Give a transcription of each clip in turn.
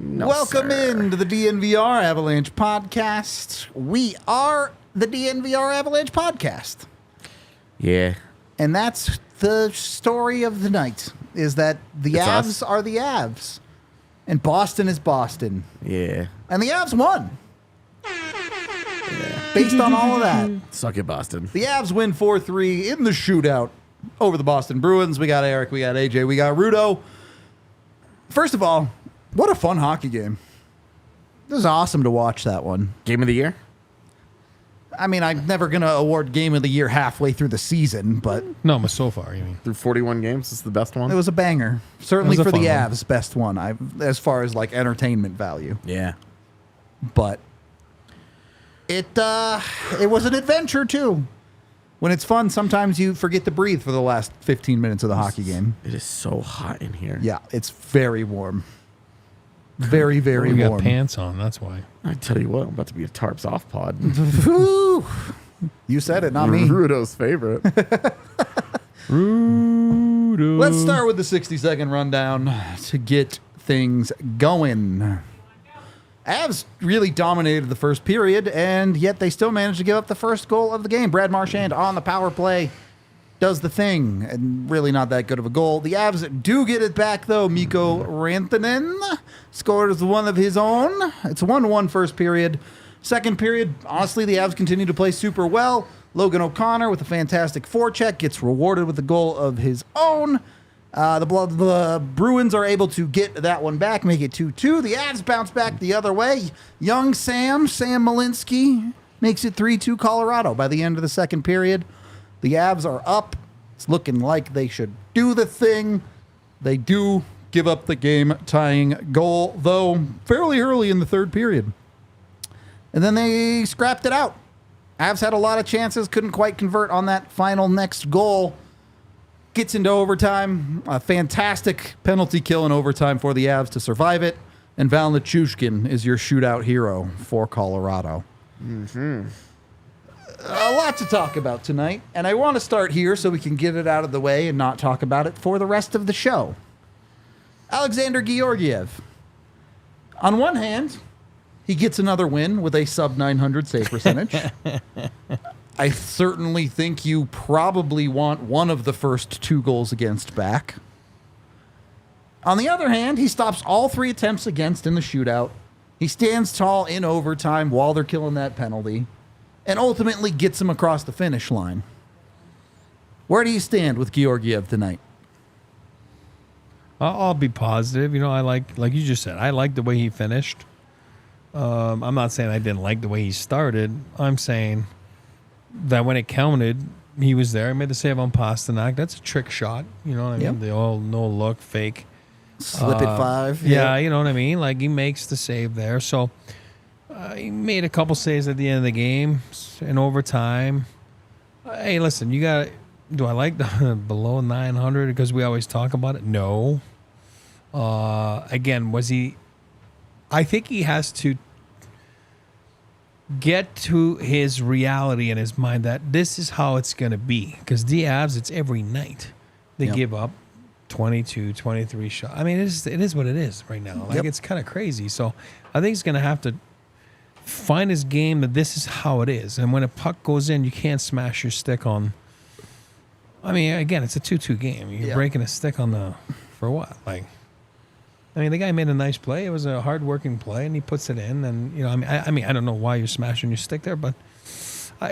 Welcome into the DNVR Avalanche podcast. We are the DNVR Avalanche podcast. Yeah. And that's the story of the night, is that the It's Avs us. are the Avs. And Boston is Boston. Yeah. And the Avs won. Based on all of that. Suck it, Boston. The Avs win 4-3 in the shootout over the Boston Bruins. We got Eric, we got AJ, we got Rudo. First of all, what a fun hockey game. It was awesome to watch that one. Game of the year? I mean, I'm never going to award Game of the Year halfway through the season, but No, but so far, you mean. Through 41 games, this is the best one? it was a banger. Certainly It was for a the fun one. Avs, best one, as far as like entertainment value. Yeah. But it was an adventure too. When it's fun, sometimes you forget to breathe for the last 15 minutes of the hockey game. It is so hot in here. Yeah, it's very warm. Very, very We got warm. pants on, that's why. I tell you what, I'm about to be a tarps off pod. Whew. You said it, not me. Rudo's favorite. Rudo. Let's start with the 60-second rundown to get things going. Avs really dominated the first period, and yet they still managed to give up the first goal of the game. Brad Marchand on the power play does the thing, and really not that good of a goal. The Avs do get it back, though. Mikko Rantanen scores one of his own. It's 1-1 first period. Second period, honestly, the Avs continue to play super well. Logan O'Connor with a fantastic forecheck gets rewarded with a goal of his own. The Bruins are able to get that one back, make it 2-2. The Avs bounce back the other way. Young Sam Malinkski, makes it 3-2 Colorado by the end of the second period. The Avs are up. It's looking like they should do the thing. They do give up the game-tying goal, though, fairly early in the third period. And then they scrapped it out. Avs had a lot of chances, couldn't quite convert on that final next goal. Gets into overtime. A fantastic penalty kill in overtime for the Avs to survive it. And Val Nichushkin is your shootout hero for Colorado. A lot to talk about tonight, and I want to start here so we can get it out of the way and not talk about it for the rest of the show. Alexander Georgiev. On one hand, he gets another win with a sub-900 save percentage. I certainly think you probably want one of the first two goals against back. On the other hand, he stops all three attempts against in the shootout. He stands tall in overtime while they're killing that penalty, and ultimately gets him across the finish line. Where do you stand with Georgiev tonight? I'll be positive. You know, I like you just said, I like the way he finished. I'm not saying I didn't like the way he started. I'm saying that when it counted, he was there. He made the save on Pasternak. That's a trick shot. You know what I Yep. mean? The old no-look fake. Slip it five. Yeah, you know what I mean? Like, he makes the save there. So, he made a couple saves at the end of the game in overtime. Hey, listen, you got... Do I like the below 900 because we always talk about it? No. Again, was he... I think he has to get to his reality in his mind that this is how it's going to be. Because the Avs, it's every night. They Yep. give up 22, 23 shots. I mean, it is what it is right now. Like, Yep. it's kind of crazy. So I think he's going to have to find his game that this is how it is. And when a puck goes in, you can't smash your stick on. I mean, again, it's a 2-2 game. You're Yeah. breaking a stick on the... For what? Like... I mean, the guy made a nice play. It was a hard-working play, and he puts it in. And you know, I mean, I don't know why you're smashing your stick there, but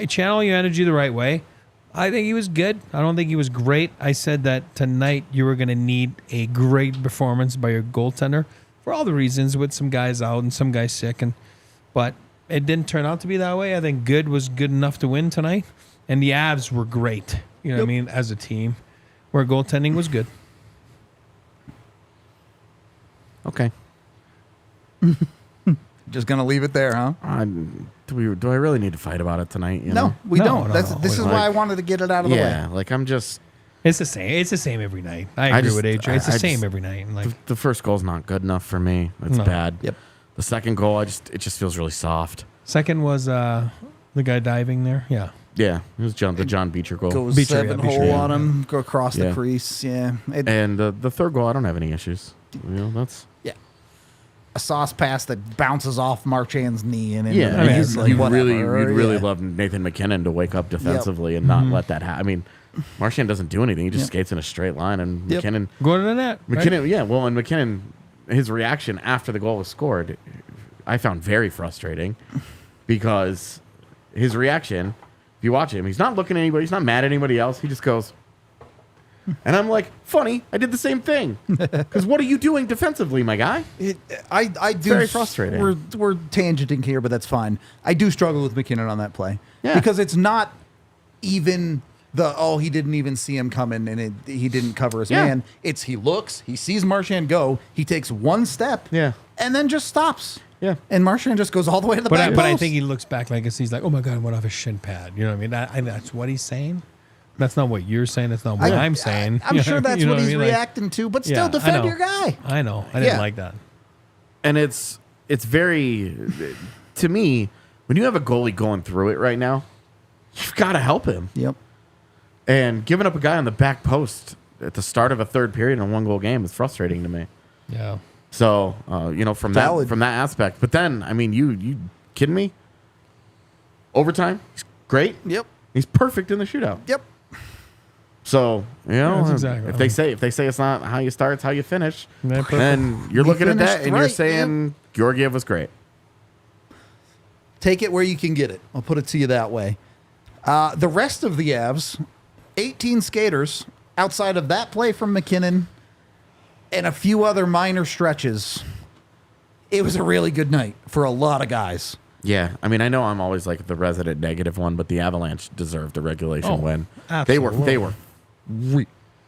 channel your energy the right way. I think he was good. I don't think he was great. I said that tonight you were going to need a great performance by your goaltender for all the reasons, with some guys out and some guys sick, but it didn't turn out to be that way. I think good was good enough to win tonight, and the Avs were great. You know what I mean, as a team, where goaltending was good. Okay. Just going to leave it there, huh? I do I really need to fight about it tonight? You No, know? we No, don't. no, This no. is Like- why I wanted to get it out of the Yeah, way. like I'm just It's the same. It's the same every night. I agree just- with AJ. It's the I same just- every night. Like the first goal's not good enough for me. It's No. bad. Yep. The second goal, it just feels really soft. second was the guy diving there. Yeah. Yeah, it was the John Beecher goal. Goes Beecher, 7 yeah, Beecher, hole yeah. on him, go across the Yeah. crease. Yeah. And the third goal, I don't have any issues. You know, that's A sauce pass that bounces off Marchand's knee and yeah. I mean, he's you'd like, really whatever, yeah. love Nathan McKinnon to wake up defensively and not let that happen. I mean, Marchand doesn't do anything; he just Yep. skates in a straight line, and Yep. McKinnon. Go to the net. right? McKinnon, yeah, well, and McKinnon, his reaction after the goal was scored, I found very frustrating because his reaction, if you watch him, he's not looking at anybody, he's not mad at anybody else, he just goes, and I'm like, funny, I did the same thing. Because what are you doing defensively, my guy? I do. very frustrating. We're tangenting here, but that's fine. I do struggle with McKinnon on that play. Yeah. Because it's not even he didn't even see him coming and he didn't cover his Yeah. man. It's he looks, he sees Marchand go, he takes one step, Yeah. and then just stops. Yeah. And Marchand just goes all the way to the back But I post. think he looks back like he's like, oh my god, I went off his shin pad. You know what I mean? That's what he's saying. That's not what you're saying. That's not what I'm saying. I'm sure that's You know what he's I mean? Like, reacting to, but yeah, still I defend know. your guy. I know. I didn't Yeah. like that. And it's very, to me, when you have a goalie going through it right now, you've got to help him. Yep. And giving up a guy on the back post at the start of a third period in a 1-goal game is frustrating to me. Yeah. So, from Valid. that aspect. But then, I mean, you kidding me? Overtime, he's great. Yep. He's perfect in the shootout. Yep. So, that's exactly if right. they say it's not how you start, it's how you finish, Yeah, perfect. then you're We looking at that finished and you're right, saying Georgiev was great. Take it where you can get it. I'll put it to you that way. The rest of the Avs, 18 skaters, outside of that play from McKinnon and a few other minor stretches, it was a really good night for a lot of guys. Yeah, I mean, I know I'm always like the resident negative one, but the Avalanche deserved a regulation win. They absolutely. were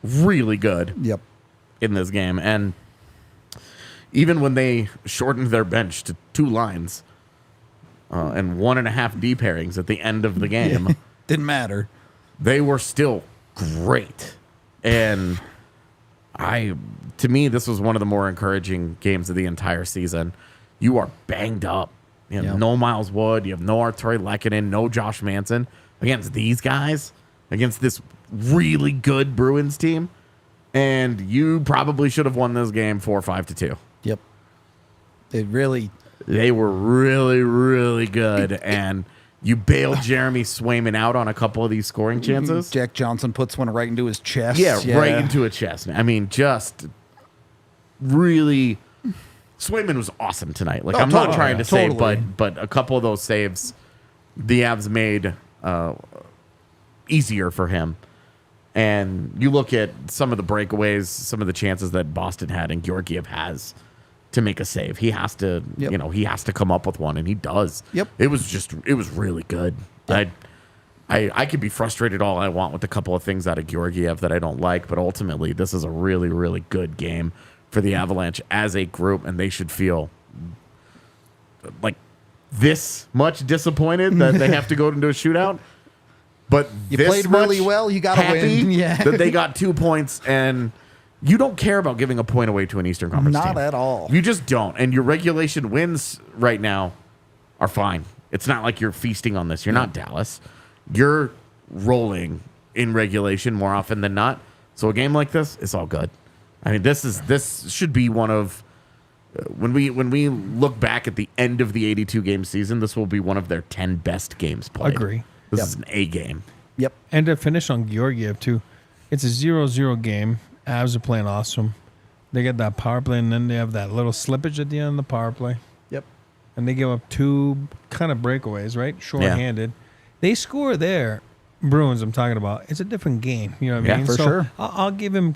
really good Yep. in this game, and even when they shortened their bench to 2 lines and 1.5 D pairings at the end of the game, Didn't matter. they were still great. And to me, this was one of the more encouraging games of the entire season. You are banged up. You have Yep. no Miles Wood. You have no Arturi Lehkonen, no Josh Manson. Against these guys, against this really good Bruins team, and you probably should have won this game 4-5-2. Yep. It really. They were really, really good, and you bailed Jeremy Swayman out on a couple of these scoring chances. Jack Johnson puts one right into his chest. Yeah, right into a chest. I mean, just really. Swayman was awesome tonight. Like, Oh, I'm totally. not trying to say, Totally. but a couple of those saves, the Avs made easier for him. And you look at some of the breakaways, some of the chances that Boston had, and Georgiev has to make a save. He has to, Yep. he has to come up with one, and he does. Yep. It was really good. Yep. I could be frustrated all I want with a couple of things out of Georgiev that I don't like, but ultimately this is a really, really good game for the Avalanche as a group, and they should feel like this much disappointed that they have to go into a shootout. But You this played really much well, you gotta happy win. Yeah. that they got 2 points, and you don't care about giving a point away to an Eastern Conference Not team. at all. You just don't. And your regulation wins right now are fine. It's not like you're feasting on this. You're not Dallas. You're rolling in regulation more often than not. So a game like this is all good. I mean, this should be one of when we look back at the end of the 82 game season, this will be one of their 10 best games played. Agree. This Yep. is an A game. Yep. And to finish on Georgiev, too, it's a 0-0 game. Avs are playing awesome. They get that power play, and then they have that little slippage at the end of the power play. Yep. And they give up 2 kind of breakaways, right? Short-handed. They score there. Bruins, I'm talking about. It's a different game. You know what I Yeah, mean? for sure. I'll give him,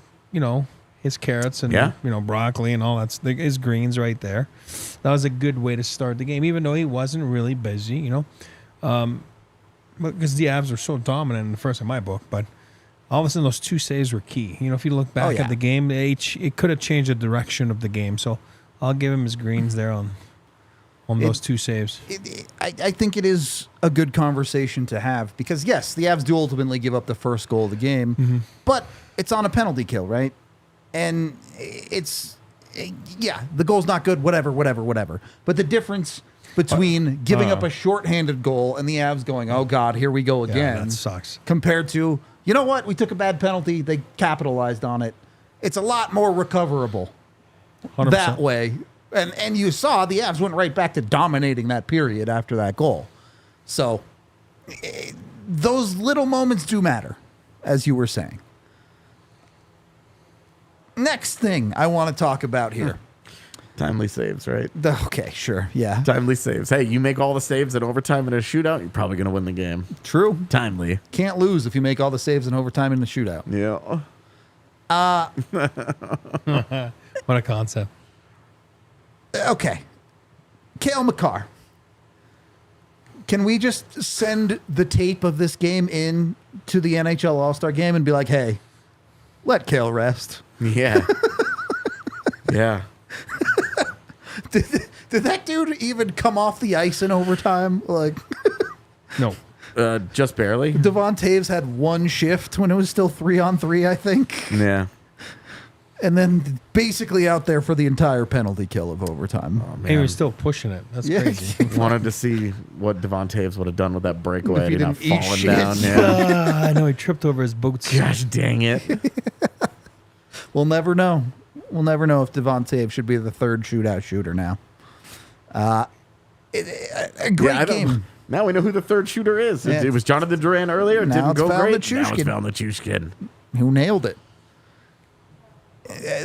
his carrots and, Yeah. broccoli and all that. His greens right there. That was a good way to start the game, even though he wasn't really busy, because the Avs were so dominant in the first in my book. But all of a sudden, those 2 saves were key. If you look back yeah. at the game, it could have changed the direction of the game. So I'll give him his greens there on on those two saves. I think it is a good conversation to have because, yes, the Avs do ultimately give up the first goal of the game, but it's on a penalty kill, right? And the goal's not good, whatever. But the difference between giving up a shorthanded goal and the Avs going, oh, God, here we go again. That sucks. Compared to, you know what? We took a bad penalty. They capitalized on it. It's a lot more recoverable 100%. that way. And you saw the Avs went right back to dominating that period after that goal. So those little moments do matter, as you were saying. Next thing I want to talk about here. Timely saves, right? Okay, sure. Yeah. Timely saves. Hey, you make all the saves in overtime in a shootout, you're probably going to win the game. True. Timely. Can't lose if you make all the saves in overtime in the shootout. Yeah. What a concept. Okay. Cale McCarr. Can we just send the tape of this game in to the NHL All-Star game and be like, hey, let Cale rest? Yeah. Yeah. Did that dude even come off the ice in overtime? Like, No. Just barely. Devon Taves had one shift when it was still 3-on-3, I think. Yeah. And then basically out there for the entire penalty kill of overtime. Oh, And he was still pushing it. That's Yeah. crazy. Wanted to see what Devon Taves would have done with that breakaway. If he Had he not didn't eat fallen shit. down. Yeah. I know he tripped over his boots. Gosh dang it. We'll never know. We'll never know if Devon Taves should be the third shootout shooter now. A great I don't- game. Now we know who the third shooter is. Yeah. It was Jonathan Duran earlier. It Now didn't it's go Val great. Nichushkin. Now it's Val Nichushkin. Who nailed it.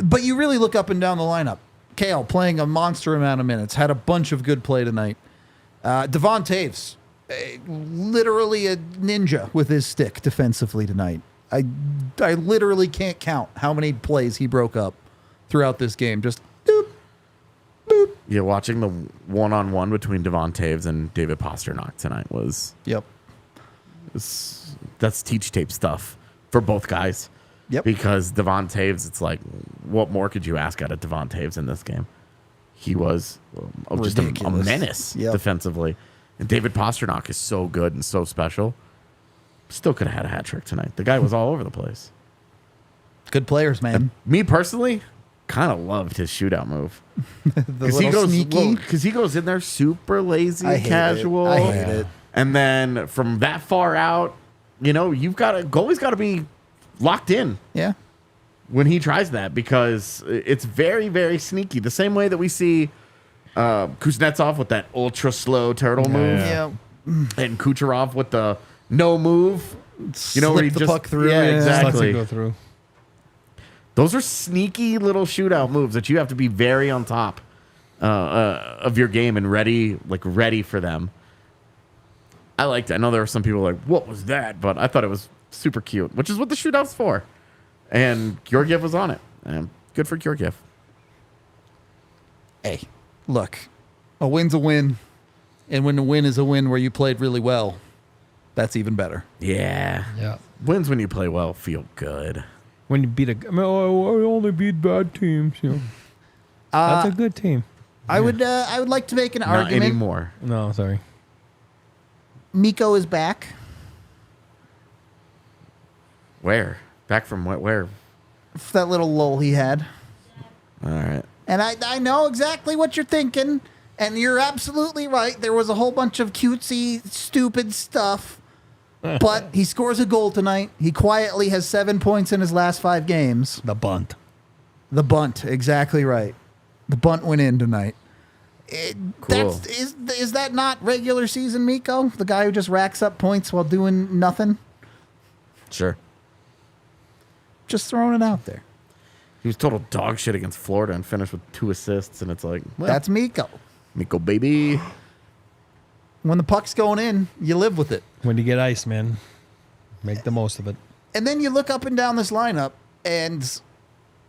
But you really look up and down the lineup. Cale playing a monster amount of minutes. Had a bunch of good play tonight. Devon Taves, literally a ninja with his stick defensively tonight. I literally can't count how many plays he broke up throughout this game. Just doop, boop. Yeah, watching the one-on-one between Devon Taves and David Pasternak tonight was Yep. that's teach tape stuff for both guys. Yep. Because Devon Taves, it's like, what more could you ask out of Devon Taves in this game? He was just a Ridiculous. menace Yep. defensively. And David Pasternak is so good and so special. Still could have had a hat trick tonight. The guy was all over the place. Good players, man. Me personally, kind of loved his shootout move. The Because he little goes, sneaky. he goes in there super lazy, I hate it. casual. I hate it. And then from that far out, goalie's got to be locked in Yeah. when he tries that because it's very, very sneaky. The same way that we see Kuznetsov with that ultra slow turtle move, Yeah. and Kucherov with the no move. Where he Slip the puck through. Yeah, Yeah. Just lets it exactly. go through. Those are sneaky little shootout moves that you have to be very on top of your game and ready for them. I liked it. I know there were some people like, what was that? But I thought it was super cute, which is what the shootout's for. And Georgiev was on it. And good for Georgiev. Hey, look, a win's a win. And when the win is a win where you played really well, that's even better. Yeah. Yeah. Wins when you play well feel good. When you beat I only beat bad teams. That's a good team. I would like to make an Not argument. anymore. No, sorry. Mikko is back. Where? Back from where? That little lull he had. All right. And I know exactly what you're thinking. And you're absolutely right. There was a whole bunch of cutesy, stupid stuff. But he scores a goal tonight. He quietly has 7 points in his last 5 games. The bunt. The bunt, exactly right. The bunt went in tonight. Cool. Is that not regular season Mikko? The guy who just racks up points while doing nothing? Sure. Just throwing it out there. He was total dog shit against Florida and finished with 2 assists. And it's like, well, That's Mikko. Mikko, baby. When the puck's going in, you live with it. When you get ice, man, make the most of it. And then you look up and down this lineup, and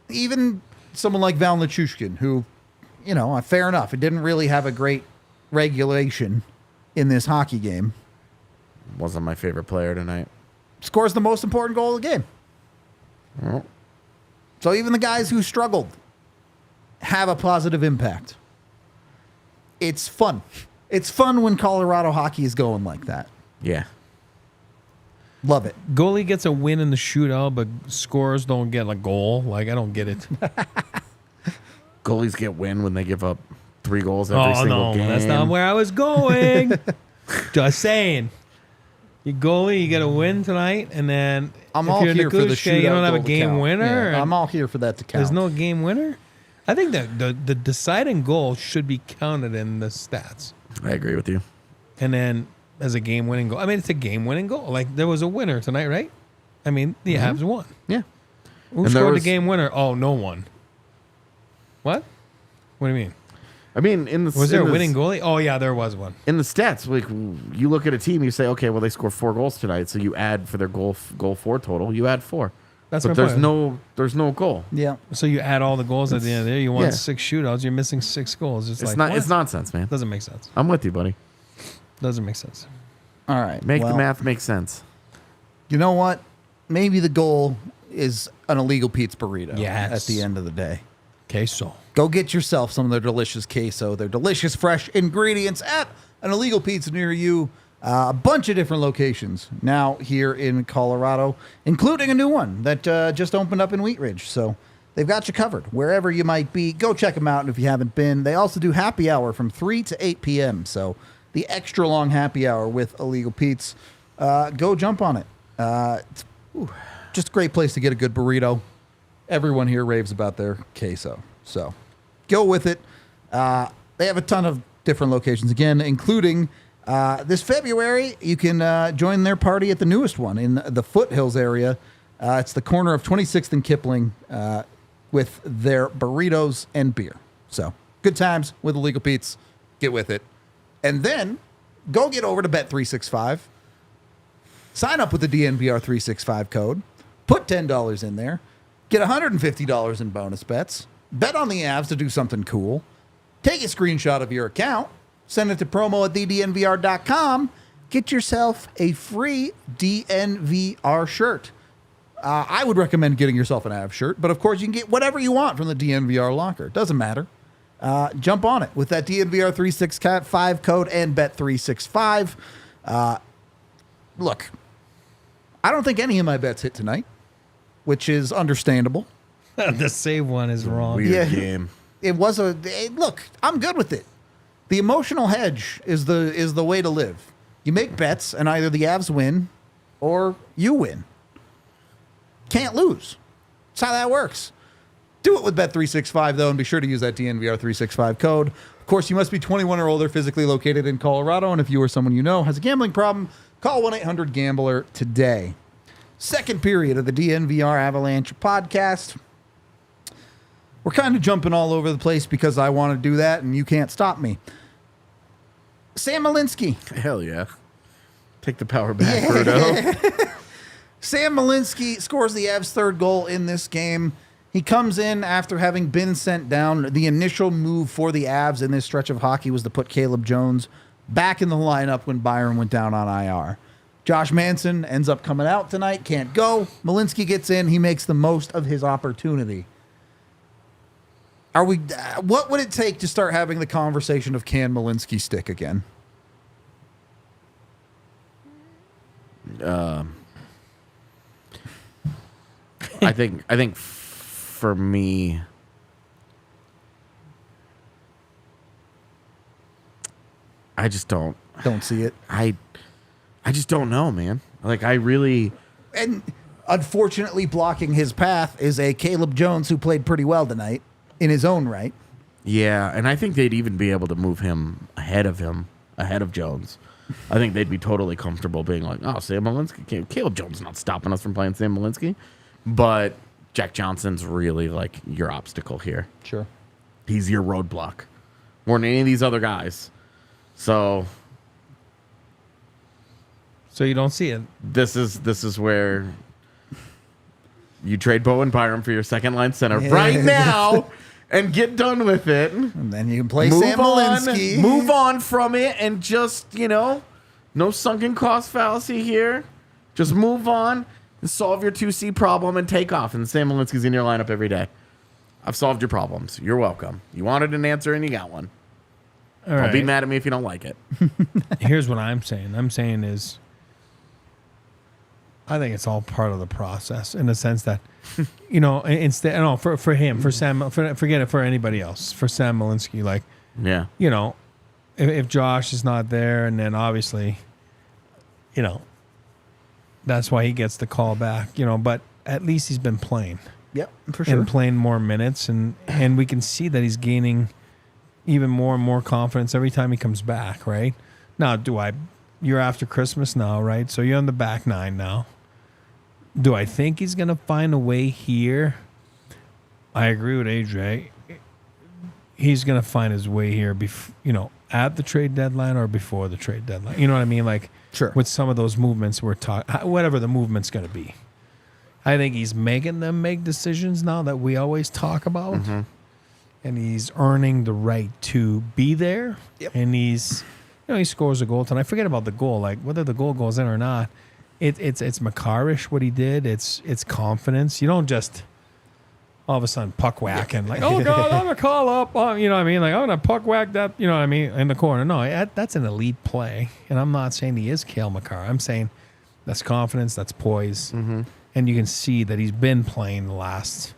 even someone like Val Nichushkin, who, fair enough, it didn't really have a great regulation in this hockey game, Wasn't my favorite player tonight. scores the most important goal of the game. Well, So even the guys who struggled have a positive impact. it's fun. It's fun when Colorado hockey is going like that. Yeah. Love it. Goalie gets a win in the shootout, but scores don't get a goal. Like, I don't get it. Goalies get win when they give up 3 goals every single game. That's not where I was going. Just saying. You goalie, you get a win tonight, and then I'm if all you're here for the Nichushkin, shootout you don't have a goal to game count. winner. Yeah, and I'm all here for that to count. There's no game winner. I think that the deciding goal should be counted in the stats. I agree with you. And then as a game-winning goal. I mean, it's a game-winning goal. Like, there was a winner tonight, right? I mean, the Avs won. Yeah. Who And there scored was- the game winner? Oh, no one. What? What do you mean? I mean, in the Was there in a the- winning goalie? Oh, yeah, there was one. in the stats? Like, you look at a team, you say, okay, well, they score 4 goals tonight, so you add for their goal for total, you add 4. That's but my there's point. there's no goal. Yeah. So you add all the goals at the end of the day. You won yeah. 6 shootouts. You're missing 6 goals. It's like, Not. what? It's nonsense, man. Doesn't make sense. I'm with you, buddy. Doesn't make sense. All right. Make the well, math make sense. You know what? Maybe the goal is an illegal Pete's burrito Yes. at the end of the day. Okay, so. Go get yourself some of their delicious queso, their delicious fresh ingredients at an illegal pizza near you. A bunch of different locations now here in Colorado, including a new one that just opened up in Wheat Ridge. So they've got you covered wherever you might be. Go check them out. And if you haven't been, they also do happy hour from 3 to 8 p.m. So the extra long happy hour with Illegal Pete's. Go jump on it. It's just a great place to get a good burrito. Everyone here raves about their queso. So go with it. They have a ton of different locations, again, including this February. You can join their party at the newest one in the Foothills area. It's the corner of 26th and Kipling with their burritos and beer. So good times with Illegal Pete's. Get with it. And then go get over to Bet365. Sign up with the DNVR 365 code. Put $10 in there. Get $150 in bonus bets. Bet on the Avs to do something cool. Take a screenshot of your account. Send it to promo@thednvr.com. Get yourself a free DNVR shirt. I would recommend getting yourself an Avs shirt, but of course you can get whatever you want from the DNVR locker. Doesn't matter. Jump on it with that DNVR 365 code and Bet365. Look, I don't think any of my bets hit tonight, which is understandable. The save one is wrong. Weird game. It was look, I'm good with it. The emotional hedge is the way to live. You make bets, and either the Avs win or you win. Can't lose. That's how that works. Do it with Bet365, though, and be sure to use that DNVR365 code. Of course, you must be 21 or older, physically located in Colorado, and if you or someone you know has a gambling problem, call 1-800-GAMBLER today. Second period of the DNVR Avalanche podcast. We're kind of jumping all over the place because I want to do that, and you can't stop me. Sam Malinski. Hell yeah. Take the power back, Birdo. Sam Malinski scores the Avs' third goal in this game. He comes in after having been sent down. The initial move for the Avs in this stretch of hockey was to put Caleb Jones back in the lineup when Byron went down on IR. Josh Manson ends up coming out tonight, can't go. Malinsky gets in. He makes the most of his opportunity. What would it take to start having the conversation of can Malinsky stick again? I think for me, I just don't see it. I just don't know, man. Like, I really. And unfortunately, blocking his path is a Caleb Jones who played pretty well tonight in his own right. Yeah, and I think they'd even be able to move him, ahead of Jones. I think they'd be totally comfortable being like, oh, Sam Malinsky. Caleb Jones is not stopping us from playing Sam Malinsky. But Jack Johnson's really like your obstacle here. Sure. He's your roadblock more than any of these other guys. So So you don't see it. this is where you trade Bowen Byram for your second line center right now and get done with it. And then you can play Sam Malinsky. Move on from it and just, no sunken cost fallacy here. Just move on and solve your 2C problem and take off. And Sam Malinsky's in your lineup every day. I've solved your problems. You're welcome. You wanted an answer and you got one. All Don't be right. mad at me if you don't like it. Here's what I'm saying. I'm saying is, I think it's all part of the process in the sense that, instead, no, for him, for Sam, forget it for anybody else, for Sam Malinski, like, Yeah. If Josh is not there, and then obviously, that's why he gets the call back, but at least he's been playing. Yep, for sure. And playing more minutes, and we can see that he's gaining even more and more confidence every time he comes back, right? Now, you're after Christmas now, right? So you're on the back nine now. Do I think he's going to find a way here? I agree with AJ. He's going to find his way here, at the trade deadline or before the trade deadline. You know what I mean? Like, Sure. With some of those movements we're talking, whatever the movement's going to be. I think he's making them make decisions now that we always talk about. Mm-hmm. And he's earning the right to be there. Yep. And he scores a goal tonight. Forget about the goal. Like, whether the goal goes in or not, it's Makarish what he did. It's confidence. You don't just all of a sudden puck whack and like, oh God, I'm gonna call up. You know what I mean? Like, I'm gonna puck whack that. You know what I mean? In the corner. No, that's an elite play. And I'm not saying he is Cale Makar. I'm saying that's confidence. That's poise. Mm-hmm. And you can see that he's been playing the last.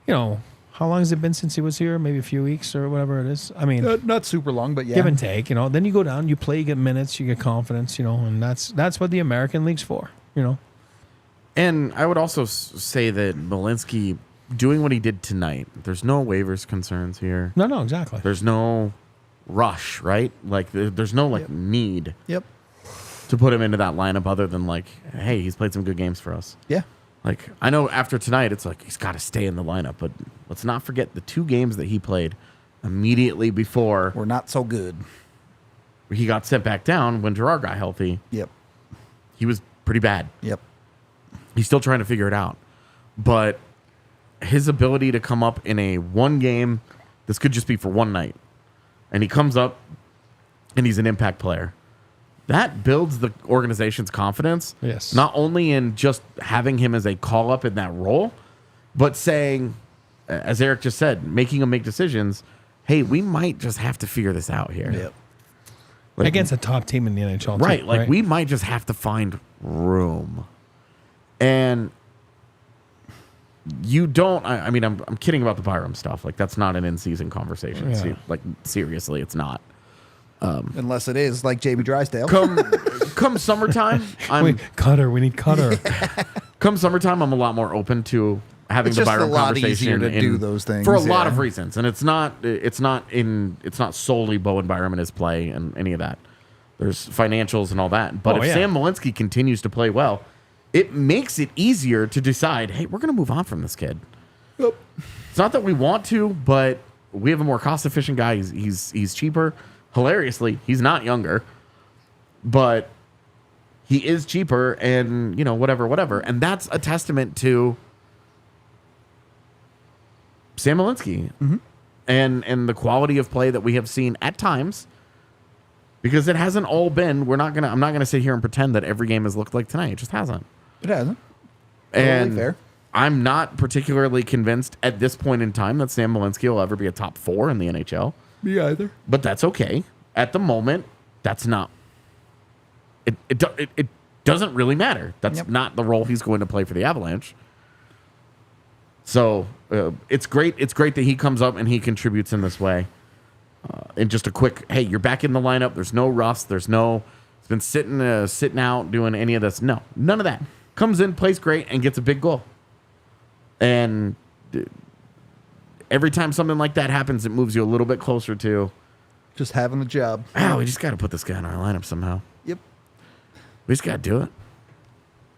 How long has it been since he was here? Maybe a few weeks or whatever it is. I mean, Not super long, but yeah. give and take. Then you go down, you play, you get minutes, you get confidence. And that's what the American League's for. And I would also say that Malinski doing what he did tonight, there's no waivers concerns here. No, exactly. There's no rush, right? Like, there's no need Yep. to put him into that lineup other than like, hey, he's played some good games for us. Yeah. Like, I know after tonight, it's like he's got to stay in the lineup, but let's not forget the 2 games that he played immediately before We're not so good. he got sent back down when Gerard got healthy. Yep. He was pretty bad. Yep. He's still trying to figure it out. But his ability to come up in a one game, this could just be for one night, and he comes up and he's an impact player. That builds the organization's confidence. Yes. Not only in just having him as a call up in that role, but saying, as Eric just said, making him make decisions. Hey, we might just have to figure this out here. Yep. Like, Against a top team in the NHL. right. Too, Like, we might just have to find room. And you don't, I mean, I'm kidding about the Byram stuff. Like, that's not an in-season conversation. Yeah. See, like, seriously, it's not. Unless it is like JB Drysdale. Come summertime, We need Cutter. come summertime, I'm a lot more open to having It's the just a Byram lot conversation easier to do those things, for a lot yeah. of reasons, and it's not solely Bowen Byram and his play and any of that. There's financials and all that, but if Sam Malinski continues to play well, it makes it easier to decide, hey, we're going to move on from this kid. Yep. It's not that we want to, but we have a more cost efficient guy. He's cheaper. Hilariously, he's not younger, but he is cheaper, and whatever. And that's a testament to Sam Malinski and the quality of play that we have seen at times, because it hasn't all been. I'm not gonna sit here and pretend that every game has looked like tonight. It just hasn't. It hasn't. And Totally fair. I'm not particularly convinced at this point in time that Sam Malinski will ever be a top 4 in the NHL. Me either. But that's okay. At the moment, that's not. It doesn't really matter. That's not the role he's going to play for the Avalanche. So it's great. It's great that he comes up and he contributes in this way. And just a quick, hey, you're back in the lineup. There's no rust. It's been sitting out doing any of this. No, none of that. Comes in, plays great, and gets a big goal. And every time something like that happens, it moves you a little bit closer to Just having a job. we just got to put this guy in our lineup somehow. Yep. We just got to do it.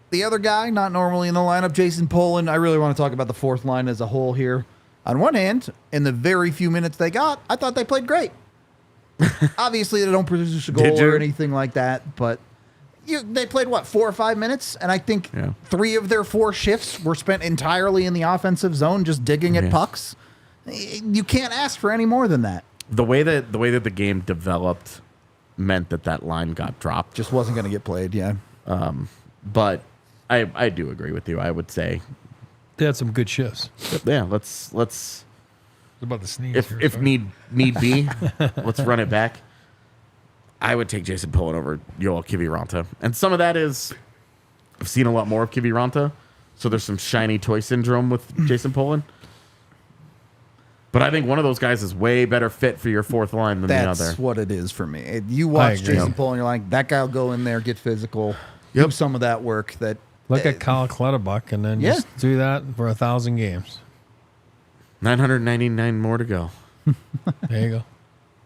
The other guy, not normally in the lineup, Jason Poland. I really want to talk about the fourth line as a whole here. On one hand, in the very few minutes they got, I thought they played great. Obviously, they don't produce a goal or anything like that, but they played, 4 or 5 minutes? And I think 3 of their 4 shifts were spent entirely in the offensive zone, just digging at pucks. You can't ask for any more than that. The way that the game developed meant that line got dropped. Just wasn't going to get played, yeah. But I do agree with you. I would say, They had some good shifts. yeah, let's about to sneeze. if need be, let's run it back. I would take Jason Pullen over Yoel Kiviranta. And some of that is I've seen a lot more of Kiviranta, so there's some shiny toy syndrome with Jason Pullen. But I think one of those guys is way better fit for your fourth line than the other. That's what it is for me. You watch Jason Pullen, you're like, that guy will go in there, get physical, do some of that work. That Look at Kyle Clutterbuck and then just do that for 1,000 games. 999 more to go. There you go.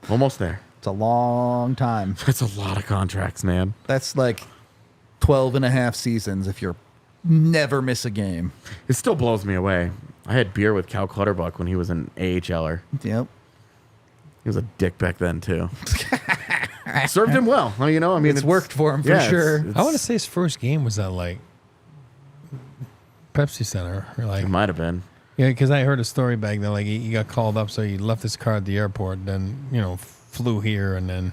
Almost there. It's a long time. That's a lot of contracts, man. That's like 12 and a half seasons if you're never miss a game. It still blows me away. I had beer with Cal Clutterbuck when he was an AHLer. Yep. He was a dick back then, too. Served him well. Well, I mean, it's worked for him for sure. I want to say his first game was at like Pepsi Center. Or like, it might have been. Yeah, because I heard a story back then. Like he got called up, so he left his car at the airport. Then flew here, and then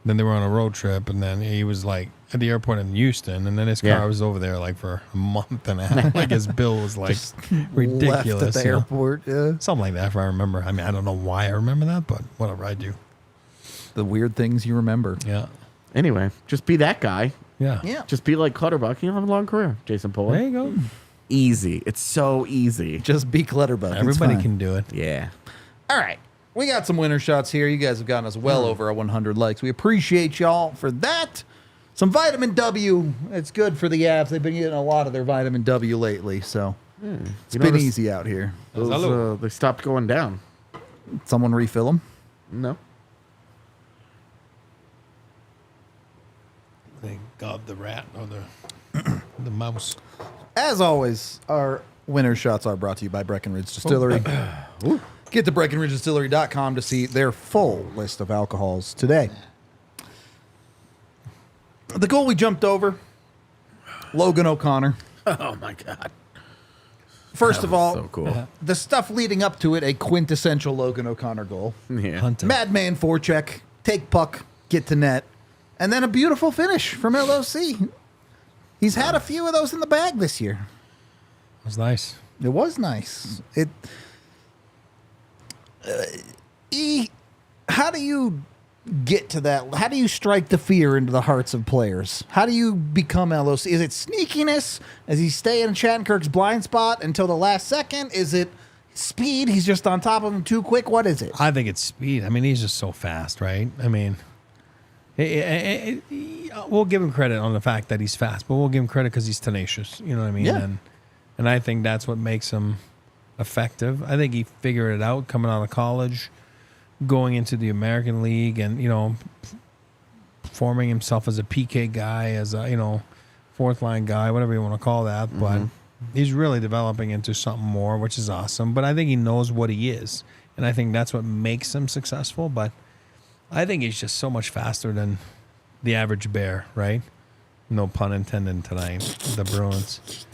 they were on a road trip, and then he was like at the airport in Houston, and then his car was over there like for a month and a half. Like his bill was like ridiculous. Left at the airport, something like that. If I remember, I mean, I don't know why I remember that, but whatever, I do. The weird things you remember. Yeah. Anyway, just be that guy. Yeah. Just be like Clutterbuck. You'll have a long career, Jason Pullen. There you go. Easy. It's so easy. Just be Clutterbuck. Everybody can do it. Yeah. All right. We got some winner shots here. You guys have gotten us well over our 100 likes. We appreciate y'all for that. Some vitamin W. It's good for the Avs. They've been getting a lot of their vitamin W lately, so it's been easy out here. They stopped going down. Someone refill them? No. They got the rat or the mouse. As always, our winner shots are brought to you by Breckenridge Distillery. Get to BreckenridgeDistillery.com to see their full list of alcohols today. The goal we jumped over, Logan O'Connor. Oh, my God. First of all, so cool. The stuff leading up to it, a quintessential Logan O'Connor goal. Yeah. Hunter. Madman forecheck, take puck, get to net, and then a beautiful finish from LOC. He's had a few of those in the bag this year. It was nice. It was nice. How do you get to that? How do you strike the fear into the hearts of players? How do you become LOC? Is it sneakiness? Does he stay in Shattenkirk's blind spot until the last second? Is it speed? He's just on top of him too quick? What is it? I think it's speed. I mean, he's just so fast, right? I mean, we'll give him credit on the fact that he's fast, but we'll give him credit because he's tenacious. You know what I mean? Yeah. And I think that's what makes him effective. I think he figured it out coming out of college, going into the American League, and forming himself as a PK guy, as a fourth line guy, whatever you want to call that. But he's really developing into something more, which is awesome. But I think he knows what he is, and I think that's what makes him successful. But I think he's just so much faster than the average bear, right? No pun intended tonight. The Bruins.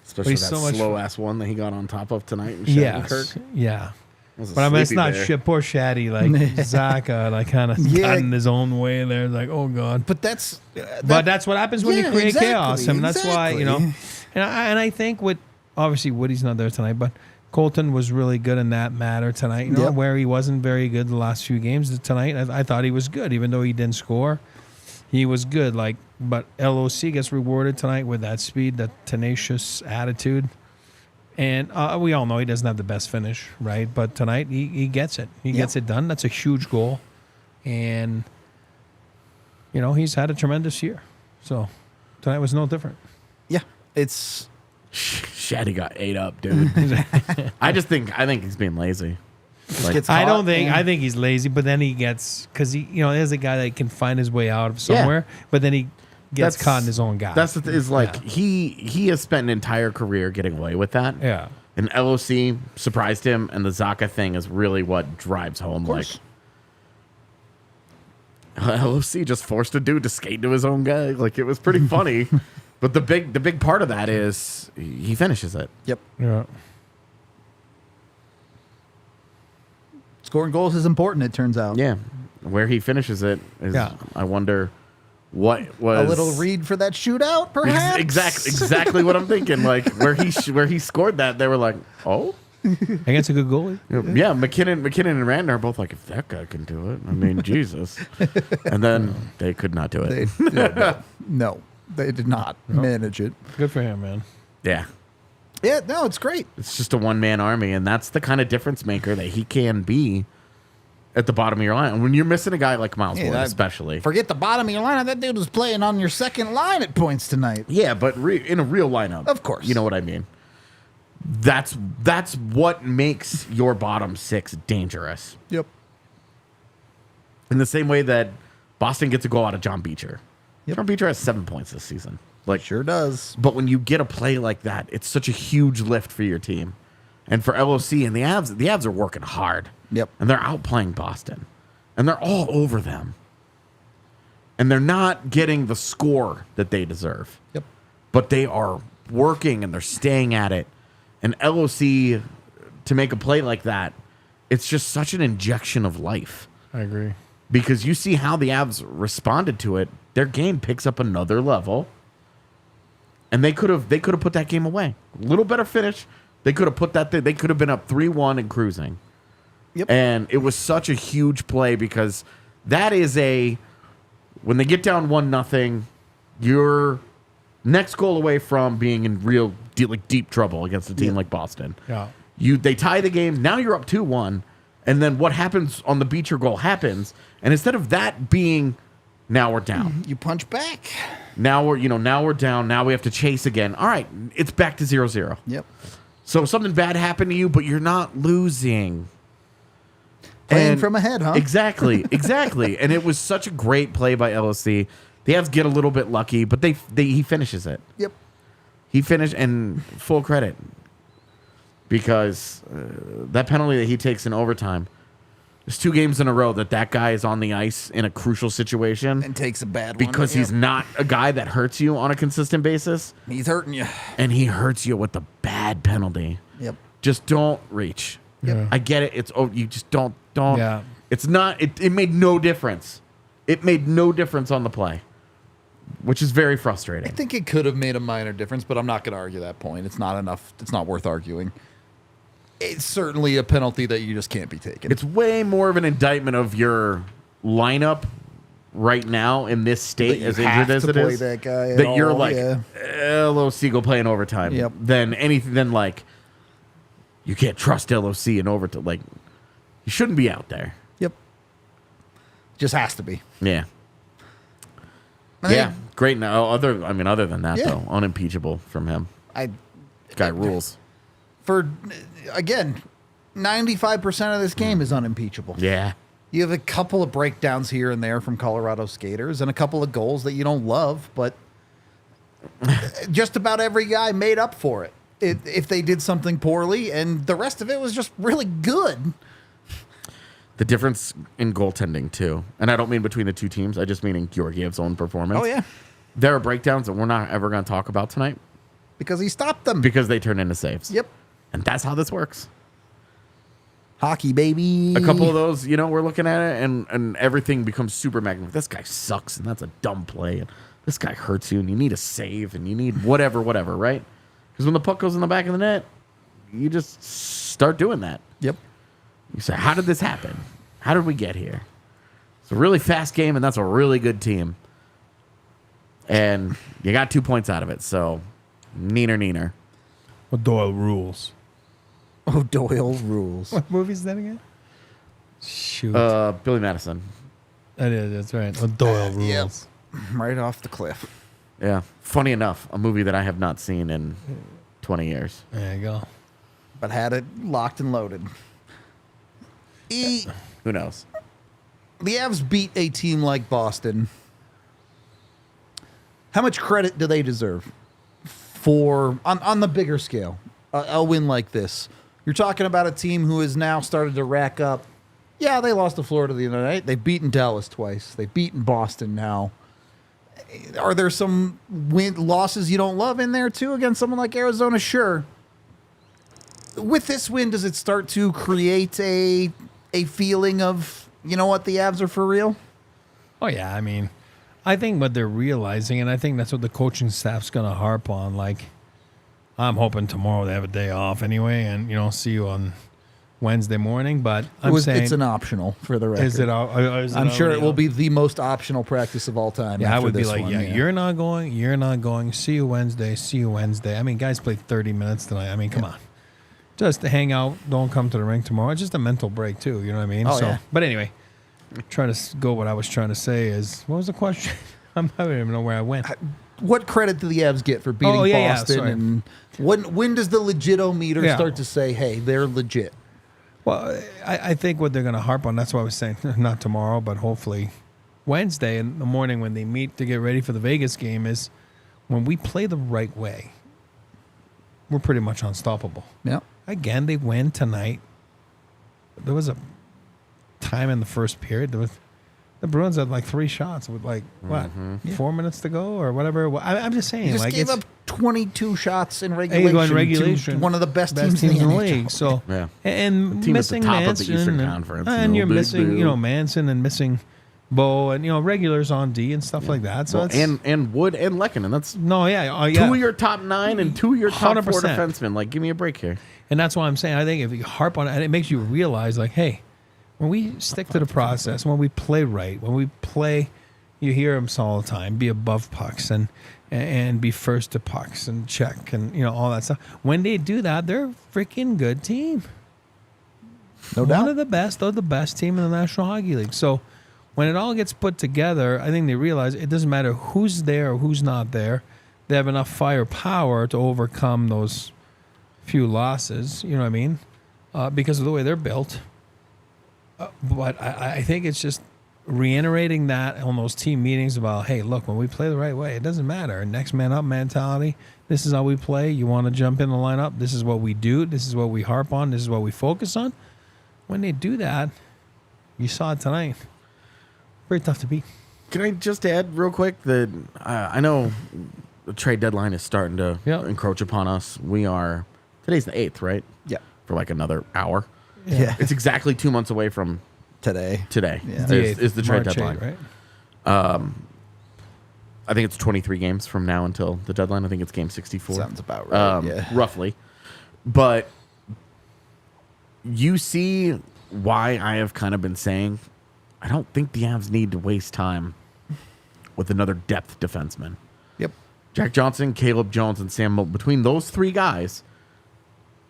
Especially that so much slow-ass one that he got on top of tonight in Yes. Shattenkirk. Yeah. Was a But I mean, it's sleepy not bear. shit. Poor Shatty, like Zaka, like kind of got in his own way there. Like, oh god. But that's But that's what happens when you create chaos. I mean, that's why exactly. And I think with obviously Woody's not there tonight, but Colton was really good in that matter tonight. Yep. Where he wasn't very good the last few games. Tonight, I thought he was good, even though he didn't score. He was good. But LOC gets rewarded tonight with that speed, that tenacious attitude. And we all know he doesn't have the best finish, right? But tonight, he gets it. He gets it done. That's a huge goal. And, he's had a tremendous year. So tonight was no different. Yeah, it's Shatty got ate up, dude. I think he's being lazy. gets I caught, I think he's lazy, but then he gets, because there's a guy that can find his way out of somewhere, but then he gets caught in his own guy. That's he has spent an entire career getting away with that. Yeah. And LOC surprised him, and the Zaka thing is really what drives home. Like, LOC just forced a dude to skate to his own guy. Like, it was pretty funny. But the big part of that is he finishes it. Yep. Yeah. Scoring goals is important, it turns out. Yeah. Where he finishes it is, I wonder what was A little read for that shootout, perhaps? exactly what I'm thinking. Like where he scored that, they were like, oh, Against a good goalie. Yeah, McKinnon and Rantanen are both like, if that guy can do it, I mean, Jesus. And then they could not do it. No, they did not manage it. Good for him, man. Yeah. Yeah, no, it's great. It's just a one-man army, and that's the kind of difference maker that he can be at the bottom of your line. And when you're missing a guy like Miles Wood, especially. Forget the bottom of your lineup. That dude was playing on your second line at points tonight. Yeah, but in a real lineup. Of course. You know what I mean? That's what makes your bottom six dangerous. Yep. In the same way that Boston gets a goal out of John Beecher. Yep. John Beecher has 7 points this season. Like, Sure does. But when you get a play like that, it's such a huge lift for your team. And for LOC and the Avs are working hard. Yep. And they're outplaying Boston. And they're all over them. And they're not getting the score that they deserve. Yep. But they are working and they're staying at it. And LOC, to make a play like that, it's just such an injection of life. I agree. Because you see how the Avs responded to it. Their game picks up another level. And they could have put that game away. A little better finish. They could have put that thing. They could have been up 3-1 and cruising. Yep. And it was such a huge play because that is when they get down 1-0, you're next goal away from being in real deep trouble against a team like Boston. Yeah. They tie the game. Now you're up 2-1. And then what happens on the Beecher goal happens. And instead of that being now we're down. You punch back. Now we're down. Now we have to chase again. All right, it's back to 0-0. Yep. So something bad happened to you, but you're not losing. Playing from ahead, huh? Exactly. And it was such a great play by LOC. The Avs get a little bit lucky, but he finishes it. Yep. He finished, and full credit, because that penalty that he takes in overtime, there's 2 games in a row that guy is on the ice in a crucial situation. And takes a bad one. Because he's not a guy that hurts you on a consistent basis. He's hurting you. And he hurts you with the bad penalty. Yep. Just don't reach. Yeah. I get it. You just don't. Yeah. It's not. It made no difference. It made no difference on the play, which is very frustrating. I think it could have made a minor difference, but I'm not going to argue that point. It's not enough. It's not worth arguing. It's certainly a penalty that you just can't be taken. It's way more of an indictment of your lineup right now in this state, as injured as it is, that guy that you're like, LOC go play in overtime. Yep. Than anything. Than like, you can't trust LOC in overtime. Like, you shouldn't be out there. Yep. Just has to be. Yeah. I Yeah. think- Great. Now, other than that, Yeah. though, unimpeachable from him. Guy rules. Again, 95% of this game is unimpeachable. Yeah. You have a couple of breakdowns here and there from Colorado skaters and a couple of goals that you don't love, but just about every guy made up for it if they did something poorly, and the rest of it was just really good. The difference in goaltending, too. And I don't mean between the two teams. I just mean in Georgiev's own performance. Oh, yeah. There are breakdowns that we're not ever going to talk about tonight Because he stopped them. because they turn into saves. Yep. And that's how this works. Hockey, baby. A couple of those, we're looking at it, and everything becomes super magnificent. This guy sucks, and that's a dumb play. And this guy hurts you, and you need a save, and you need whatever, right? Because when the puck goes in the back of the net, you just start doing that. Yep. You say, how did this happen? How did we get here? It's a really fast game, and that's a really good team. And you got 2 points out of it, so neener. Well, Doyle rules. Oh, Doyle rules. What movie is that again? Shoot. Billy Madison. That is, that's right. Well, Doyle rules. Yep. Right off the cliff. Yeah. Funny enough, a movie that I have not seen in 20 years. There you go. But had it locked and loaded. Who knows? The Avs beat a team like Boston. How much credit do they deserve for on the bigger scale? A win like this. You're talking about a team who has now started to rack up. Yeah, they lost to Florida the other night. They've beaten Dallas twice. They've beaten Boston now. Are there some losses you don't love in there too against someone like Arizona? Sure. With this win, does it start to create a feeling of, you know what, the Avs are for real? Oh, yeah. I mean, I think what they're realizing, and I think that's what the coaching staff's going to harp on, like, I'm hoping tomorrow they have a day off anyway, and see you on Wednesday morning. But saying it's an optional for the record. is it? I'm sure it will be the most optional practice of all time. Yeah, I after would be this like, one, you're not going. You're not going. See you Wednesday. See you Wednesday. I mean, guys played 30 minutes tonight. I mean, come on. Just to hang out. Don't come to the rink tomorrow. It's just a mental break too. You know what I mean? Oh, yeah. But anyway, trying to go. What I was trying to say is, what was the question? I don't even know where I went. What credit do the Avs get for beating Boston? sorry. And when does the legit-o-meter start to say, hey, they're legit? Well, I think what they're going to harp on, that's what I was saying, not tomorrow, but hopefully Wednesday in the morning when they meet to get ready for the Vegas game, is when we play the right way, we're pretty much unstoppable. Yeah. Again, they win tonight. There was a time in the first period, the Bruins had like 3 shots with 4 minutes to go or whatever. I'm just saying. You just gave up 22 shots in regulation, to one of the best teams in the league. So, and team missing at the top of the Manson, Eastern Conference, and you're big missing, boo. Manson and missing Bo and regulars on D and stuff like that. So and Wood and Lehkonen. That's 2 of your top 9 and 2 of your top 4 100%. defensemen. Like, give me a break here. And that's why I'm saying I think if you harp on it, it makes you realize like, hey, when we stick to the process, when we play right, when we play, you hear them all the time, be above pucks and be first to pucks and check and all that stuff. When they do that, they're a freaking good team. No doubt. One of the best, or the best team in the National Hockey League. So when it all gets put together, I think they realize it doesn't matter who's there or who's not there. They have enough firepower to overcome those few losses. You know what I mean? Because of the way they're built. But I think it's just reiterating that on those team meetings about, hey, look, when we play the right way, it doesn't matter. Next man up mentality. This is how we play. You want to jump in the lineup. This is what we do. This is what we harp on. This is what we focus on. When they do that, you saw it tonight. Very tough to beat. Can I just add real quick that I know the trade deadline is starting to encroach upon us. Today's the 8th, right? Yeah. For like another hour. Yeah. It's exactly 2 months away from Today. Yeah. Is the trade deadline. 8th, right? I think it's 23 games from now until the deadline. I think it's game 64. Sounds about right, roughly. But you see why I have kind of been saying I don't think the Avs need to waste time with another depth defenseman. Yep. Jack Johnson, Caleb Jones, and Sam Moulton. Between those 3 guys,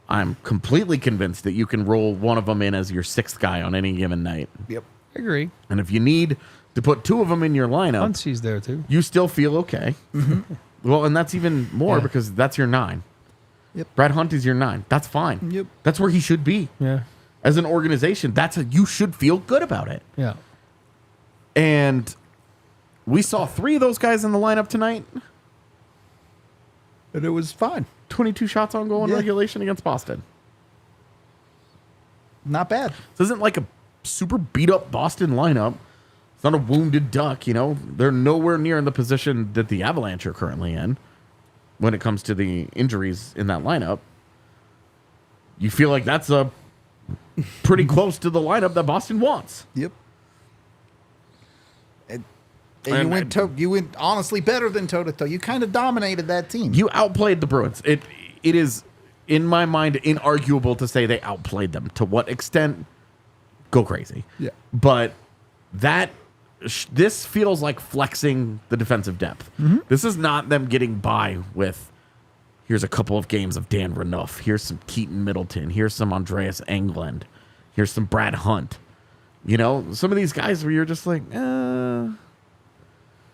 I'm completely convinced that you can roll one of them in as your 6th guy on any given night. Yep. I agree. And if you need to put 2 of them in your lineup, Muncie's there too. you still feel okay. Mm-hmm. Well, and that's even more because that's your 9. Yep. Brad Hunt is your 9. That's fine. Yep. That's where he should be. Yeah. As an organization, you should feel good about it. Yeah. And we saw 3 of those guys in the lineup tonight. And it was fine. 22 shots on goal in regulation against Boston. Not bad. This isn't like a super beat up Boston lineup. It's not a wounded duck, They're nowhere near in the position that the Avalanche are currently in when it comes to the injuries in that lineup. You feel like that's a pretty close to the lineup that Boston wants. Yep. And you went honestly better than toe-to-toe. You kind of dominated that team. You outplayed the Bruins. It is, in my mind, inarguable to say they outplayed them. To what extent? Go crazy. Yeah. But this feels like flexing the defensive depth. Mm-hmm. This is not them getting by with, here's a couple of games of Dan Renouf. Here's some Keaton Middleton. Here's some Andreas Englund. Here's some Brad Hunt. Some of these guys where you're just like,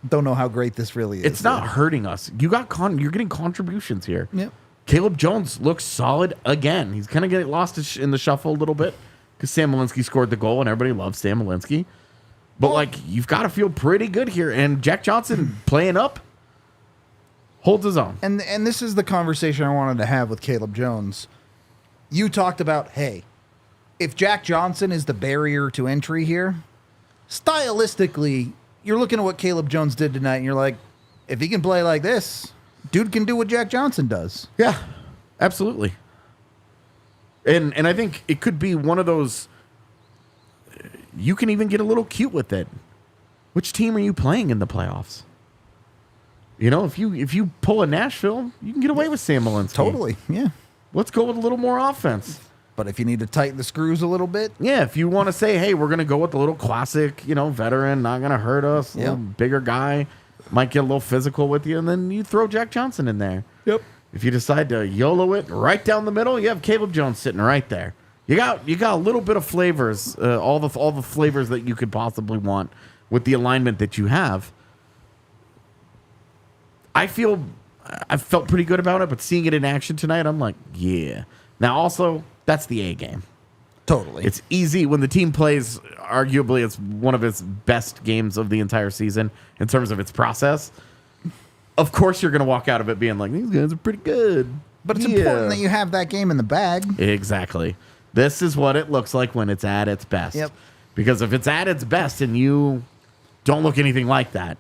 don't know how great this really is. It's not hurting us. You're getting contributions here. Yep. Caleb Jones looks solid again. He's kind of getting lost in the shuffle a little bit because Sam Malinski scored the goal and everybody loves Sam Malinski. But you've got to feel pretty good here. And Jack Johnson playing up holds his own. And this is the conversation I wanted to have with Caleb Jones. You talked about, hey, if Jack Johnson is the barrier to entry here, stylistically, you're looking at what Caleb Jones did tonight, and you're like, if he can play like this, dude can do what Jack Johnson does. Yeah, absolutely. And I think it could be one of those, you can even get a little cute with it. Which team are you playing in the playoffs? You know, if you pull a Nashville, you can get away with Sam Malinkski. Totally, yeah. Let's go with a little more offense. But if you need to tighten the screws a little bit, Yeah, if you want to say, hey, we're going to go with the little classic, veteran, not going to hurt us, little bigger guy, might get a little physical with you, and then you throw Jack Johnson in there. Yep. If you decide to YOLO it right down the middle, you have Caleb Jones sitting right there. You got a little bit of flavors, all the flavors that you could possibly want with the alignment that you have. I felt pretty good about it, but seeing it in action tonight, I'm like, yeah. Now, also, that's the A game. totally. It's easy when the team plays. Arguably, it's one of its best games of the entire season in terms of its process. Of course, you're going to walk out of it being like, these guys are pretty good. But it's important that you have that game in the bag. Exactly. This is what it looks like when it's at its best. Yep. Because if it's at its best and you don't look anything like that,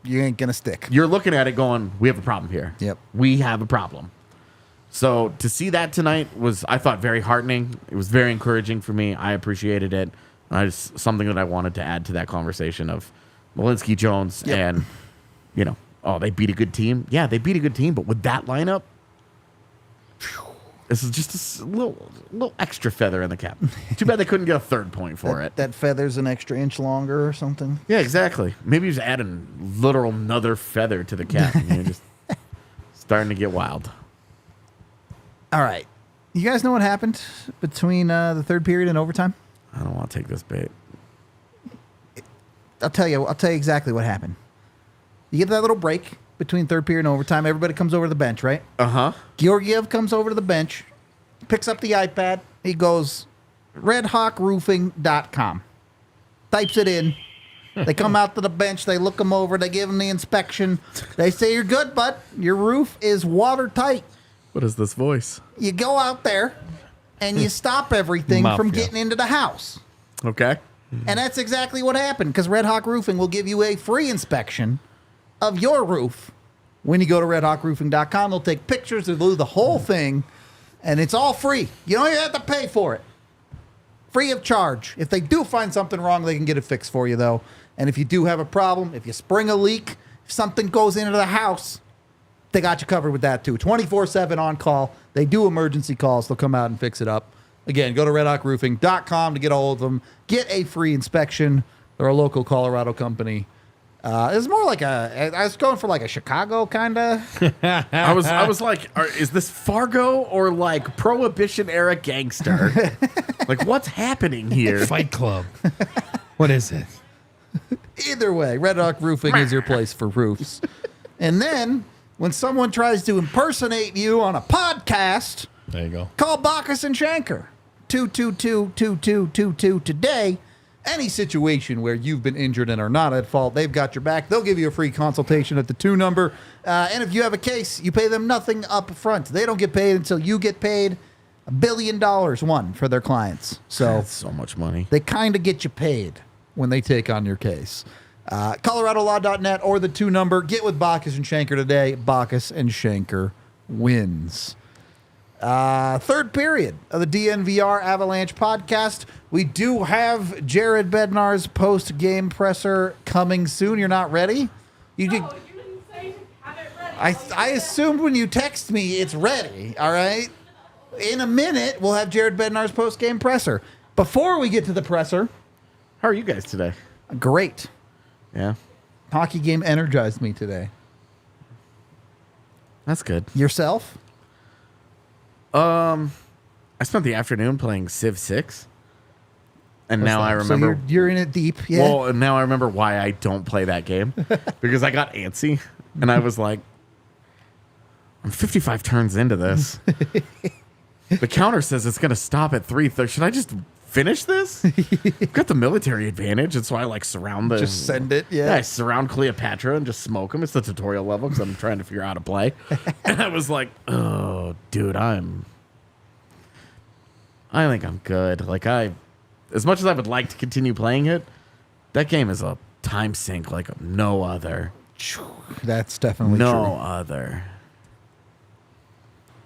You ain't going to stick. you're looking at it going, we have a problem here. Yep. We have a problem. So to see that tonight was, I thought, very heartening. It was very encouraging for me. I appreciated it. It's something that I wanted to add to that conversation of Malinkski, Jones, and, they beat a good team. Yeah, they beat a good team, but with that lineup, this is just a little extra feather in the cap. Too bad they couldn't get a third point for it. That feather's an extra inch longer or something. Yeah, exactly. Maybe just add a literal another feather to the cap. And you're just starting to get wild. All right. You guys know what happened between the third period and overtime? I don't want to take this bait. I'll tell you exactly what happened. You get that little break between third period and overtime. Everybody comes over to the bench, right? Uh-huh. Georgiev comes over to the bench, picks up the iPad. He goes, redhawkroofing.com. Types it in. They come out to the bench. They look him over. They give him the inspection. They say, you're good, bud. Your roof is watertight. What is this voice? You go out there and you stop everything from getting into the house. Okay. And that's exactly what happened, because Red Hawk Roofing will give you a free inspection of your roof when you go to redhawkroofing.com. They'll take pictures, they'll do the whole thing, and it's all free. You don't even have to pay for it. Free of charge. If they do find something wrong, they can get it fixed for you, though. And if you do have a problem, if you spring a leak, if something goes into the house, they got you covered with that, too. 24/7 on call. They do emergency calls. They'll come out and fix it up. Again, go to redhawkroofing.com to get a hold of them. Get a free inspection. They're a local Colorado company. It's more like I was going for like a Chicago kind of. I was like, is this Fargo or like Prohibition era gangster? Like, what's happening here? Fight Club. What is it? Either way, Red Hawk Roofing is your place for roofs. And then when someone tries to impersonate you on a podcast, There you go. call Bacchus and Shanker. 222-2222 today. Any situation where you've been injured and are not at fault, they've got your back. They'll give you a free consultation at the 2 number. And if you have a case, you pay them nothing up front. They don't get paid until you get paid $1 billion for their clients. So That's so much money. they kind of get you paid when they take on your case. ColoradoLaw.net or the 2 number. Get with Bacchus and Shanker today. Bacchus and Shanker wins. Third period of the DNVR Avalanche podcast. We do have Jared Bednar's post-game presser coming soon. You're not ready? You did. No, you didn't say to have it ready. I assumed when you text me it's ready. All right. In a minute, we'll have Jared Bednar's post-game presser. Before we get to the presser, How are you guys today? great. Yeah, Hockey game energized me today. that's good. Yourself? I spent the afternoon playing Civ 6. And now I remember. So you're in it deep, yeah. Well, and now I remember why I don't play that game. Because I got antsy. And I was like, I'm 55 turns into this. The counter says it's going to stop at 3:30. Should I just finish this? I've got the military advantage. And so I like surround the. Just send it, yeah. I surround Cleopatra and just smoke him. It's the tutorial level because I'm trying to figure out how to play. And I was like, oh, dude, I think I'm good. Like, as much as I would like to continue playing it, that game is a time sink like no other. That's definitely No true. other.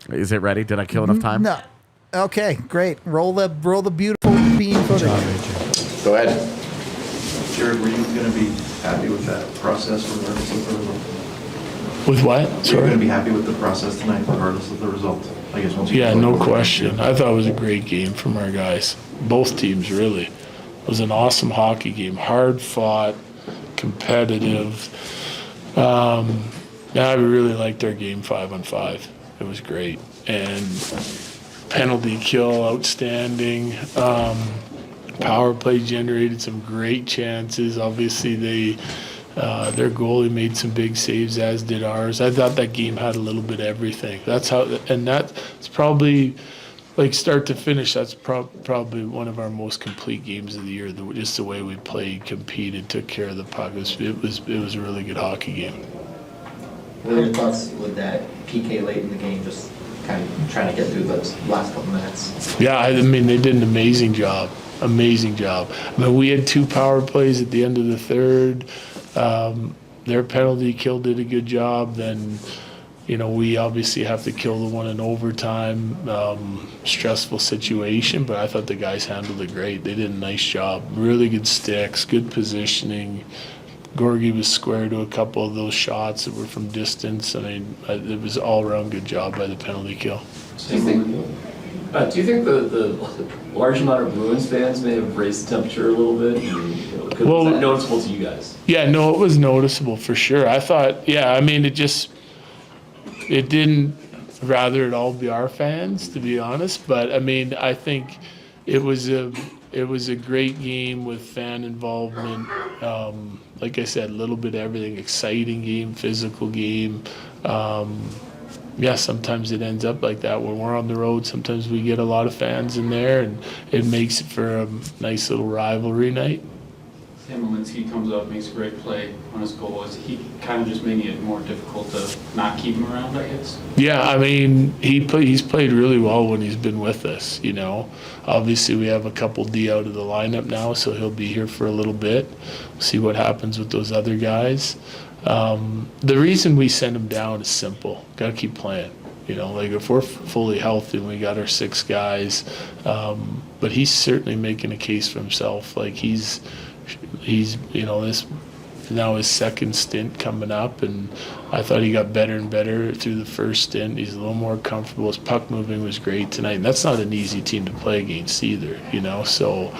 Is it ready? Did I kill enough time? No. Okay, great. Roll the beautiful bean footage. Go ahead. Jared, were you going to be happy with that process regardless of With what? You're Sorry. going to be happy with the process tonight, regardless of the result. I guess once you Yeah, go no over it. question. I thought it was a great game from our guys. Both teams, really. It was an awesome hockey game. Hard fought, competitive. I really liked our game 5-on-5. It was great. And penalty kill, outstanding. Power play generated some great chances. Obviously, their goalie made some big saves, as did ours. I thought that game had a little bit of everything. That's probably, like, start to finish, that's probably one of our most complete games of the year. Just the way we played, competed, took care of the puck. It was a really good hockey game. What are your thoughts with that PK late in the game, just kind of trying to get through those last couple minutes? Yeah, I mean, they did an amazing job. Amazing job. I mean, we had 2 power plays at the end of the third. Their penalty kill did a good job. Then, we obviously have to kill the one in overtime. Stressful situation, but I thought the guys handled it great. They did a nice job. Really good sticks, good positioning. Georgiev was square to a couple of those shots that were from distance. I mean, it was all-around good job by the penalty kill. Do you think the large amount of Bruins fans may have raised the temperature a little bit? Was that noticeable to you guys? Yeah, no, it was noticeable for sure. I thought, I mean, it didn't rather it all be our fans, to be honest. But I mean, I think it was a great game with fan involvement. Like I said, a little bit of everything. Exciting game, physical game. Sometimes it ends up like that when we're on the road. Sometimes we get a lot of fans in there, and it makes it for a nice little rivalry night. Sam Malinski comes up, makes a great play on his goal. Is he kind of just making it more difficult to not keep him around, I guess? Yeah, I mean, he's played really well when he's been with us, Obviously, we have a couple D out of the lineup now, so he'll be here for a little bit. See what happens with those other guys. The reason we send him down is simple. Got to keep playing. Like if we're fully healthy and we got our 6 guys, but he's certainly making a case for himself. Like he's this now his second stint coming up, and I thought he got better and better through the first stint. He's a little more comfortable. His puck moving was great tonight, and that's not an easy team to play against either, So